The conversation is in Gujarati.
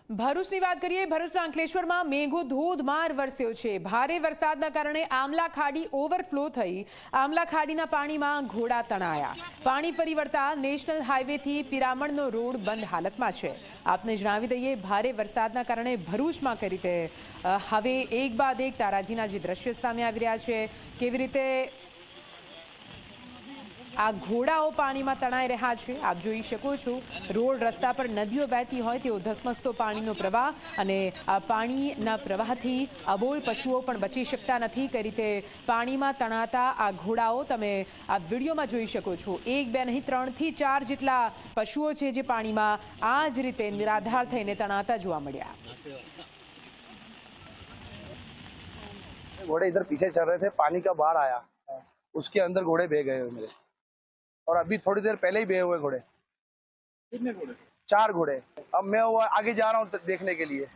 ભરૂચની વાત કરીએ। ભરૂચના અંકલેશ્વરમાં મેઘો ધોધમાર વરસ્યો છે। ભારે વરસાદના કારણે આમલા ખાડી ઓવરફ્લો થઈ આમલા ખાડીના પાણીમાં ઘોડા તણાયા। પાણી ફરી વળતા નેશનલ હાઈવેથી પિરામણનો રોડ બંધ હાલતમાં છે। આપને જણાવી દઈએ, ભારે વરસાદના કારણે ભરૂચમાં કઈ રીતે હવે એક બાદ એક તારાજીના જે દ્રશ્યો સામે આવી રહ્યા છે, કેવી રીતે આ ઘોડાઓ પાણીમાં તણાઈ રહ્યા છે। આપ જોઈ શકો છો, રોડ રસ્તા પર નદીઓ વહેતી હોય તેવો ધસમસતો પાણીનો પ્રવાહ અને આ પાણીના પ્રવાહથી અબોલ પશુઓ પણ બચી શકતા નથી। કઈ રીતે પાણીમાં તણાતા આ ઘોડાઓ તમે આ વિડીયોમાં જોઈ શકો છો। એક બે નહીં, 3 થી 4 જેટલા પશુઓ છે જે પાણીમાં આ જ રીતે નિરાધાર થઈને તણાતા જોવા મળ્યા। घोड़े इधर पीछे चल रहे थे, पानी का बाढ़ आया, उसके अंदर घोड़े बह गए मेरे, और अभी थोड़ी देर पहले ही बहे हुए घोड़े। कितने घोड़े? 4 घोड़े। अब मैं वो आगे जा रहा हूँ देखने के लिए।